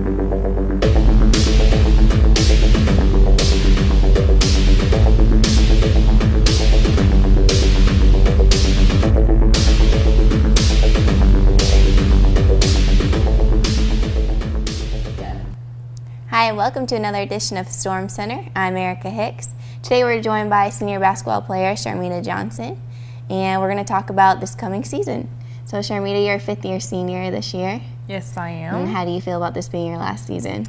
Hi, welcome to another edition of Storm Center. I'm Erica Hicks. Today we're joined by senior basketball player Sharmita Johnson, and we're going to talk about this coming season. So Sharmita, you're a fifth-year senior this year. Yes, I am. And how do you feel about this being your last season?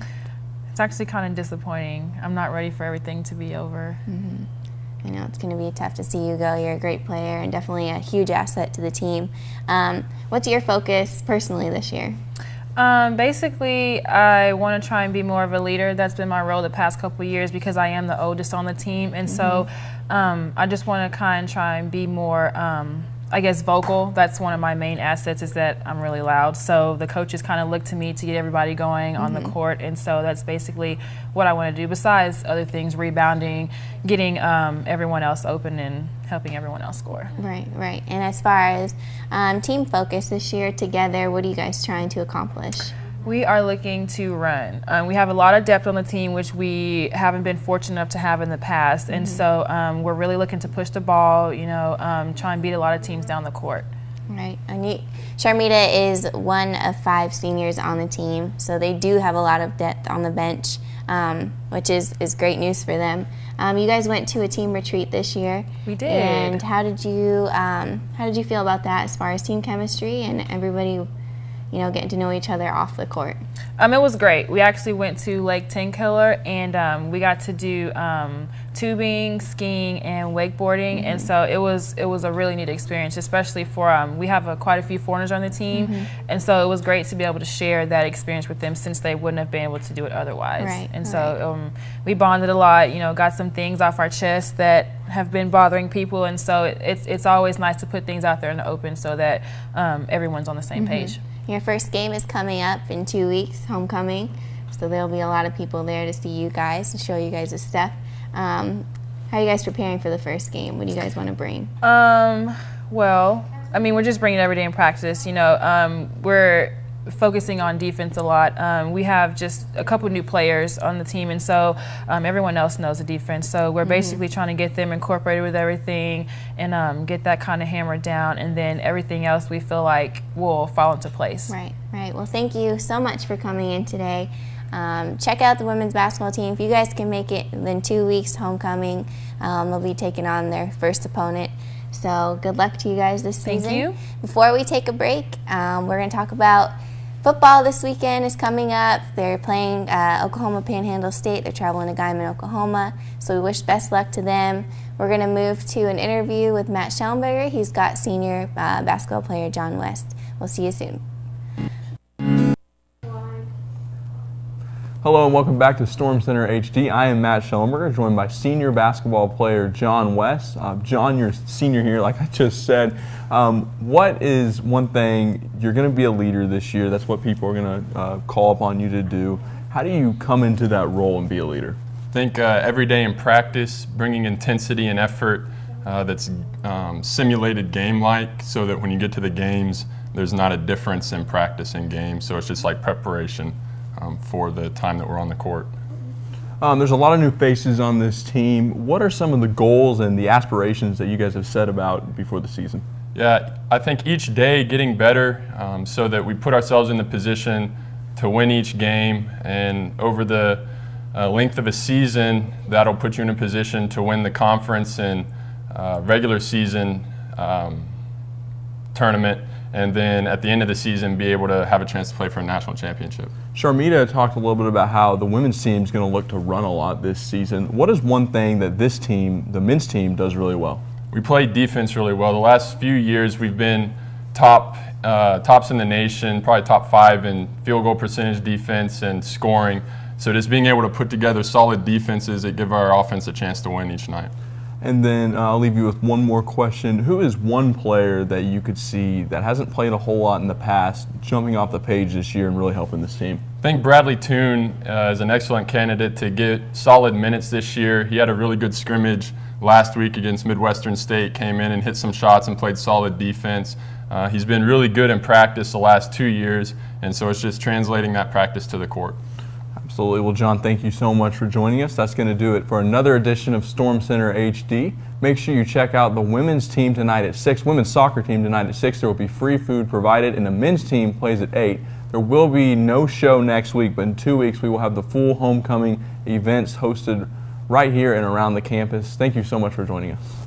It's actually kind of disappointing. I'm not ready for everything to be over. I know it's going to be tough to see you go. You're a great player and definitely a huge asset to the team. What's your focus personally this year? Basically, I want to try and be more of a leader. That's been my role the past couple of years because I am the oldest on the team. And so I just want to kind of try and be more, I guess, vocal. That's one of my main assets, is that I'm really loud. So the coaches kind of look to me to get everybody going on the court. And so that's basically what I want to do, besides other things, rebounding, getting everyone else open and helping everyone else score. Right, right. And as far as team focus this year together, what are you guys trying to accomplish? We are looking to run. We have a lot of depth on the team, which we haven't been fortunate enough to have in the past. And so we're really looking to push the ball, you know, try and beat a lot of teams down the court. Right. And Sharmita is one of 5 seniors on the team, so they do have a lot of depth on the bench, which is great news for them. You guys went to a team retreat this year. We did. And how did you feel about that as far as team chemistry and everybody, you know, getting to know each other off the court? It was great. We actually went to Lake Tenkiller, and we got to do tubing, skiing, and wakeboarding, and so it was a really neat experience, especially for we have quite a few foreigners on the team, and so it was great to be able to share that experience with them since they wouldn't have been able to do it otherwise. Right, and so we bonded a lot, you know, got some things off our chest that have been bothering people, and so it's always nice to put things out there in the open so that everyone's on the same page. Your first game is coming up in 2 weeks, homecoming, so there'll be a lot of people there to see you guys and show you guys the stuff. How are you guys preparing for the first game? What do you guys want to bring? Well, I mean, we're just bringing it every day in practice. You know, we're focusing on defense a lot. We have just a couple new players on the team, and so everyone else knows the defense. So we're basically trying to get them incorporated with everything and get that kind of hammered down, and then everything else we feel like will fall into place. Right, right. Well, thank you so much for coming in today. Check out the women's basketball team. If you guys can make it in 2 weeks, homecoming, they'll be taking on their first opponent. So good luck to you guys this season. Thank you. Before we take a break, we're going to talk about football this weekend is coming up. They're playing Oklahoma Panhandle State. They're traveling to Guyman, Oklahoma. So we wish best luck to them. We're going to move to an interview with Matt Schellenberger. He's got senior basketball player John West. We'll see you soon. Hello and welcome back to Storm Center HD. I am Matt Schellenberger, joined by senior basketball player John West. John, you're a senior here, like I just said. What is one thing, you're going to be a leader this year, that's what people are going to call upon you to do. How do you come into that role and be a leader? I think every day in practice, bringing intensity and effort that's simulated game-like, so that when you get to the games, there's not a difference in practice and games. So it's just like preparation for the time that we're on the court. There's a lot of new faces on this team. What are some of the goals and the aspirations that you guys have set about before the season? Yeah, I think each day getting better so that we put ourselves in the position to win each game, and over the length of a season, that'll put you in a position to win the conference and regular season tournament, and then at the end of the season be able to have a chance to play for a national championship. Sharmita talked a little bit about how the women's team is going to look to run a lot this season. What is one thing that this team, the men's team, does really well? We play defense really well. The last few years we've been tops in the nation, probably top 5 in field goal percentage, defense, and scoring. So just being able to put together solid defenses that give our offense a chance to win each night. And then I'll leave you with one more question. Who is one player that you could see that hasn't played a whole lot in the past jumping off the page this year and really helping this team? I think Bradley Toon is an excellent candidate to get solid minutes this year. He had a really good scrimmage last week against Midwestern State, came in and hit some shots and played solid defense. He's been really good in practice the last 2 years, and so it's just translating that practice to the court. Absolutely. Well, John, thank you so much for joining us. That's going to do it for another edition of Storm Center HD. Make sure you check out the women's team tonight at 6, women's soccer team tonight at 6. There will be free food provided, and the men's team plays at 8. There will be no show next week, but in 2 weeks we will have the full homecoming events hosted right here and around the campus. Thank you so much for joining us.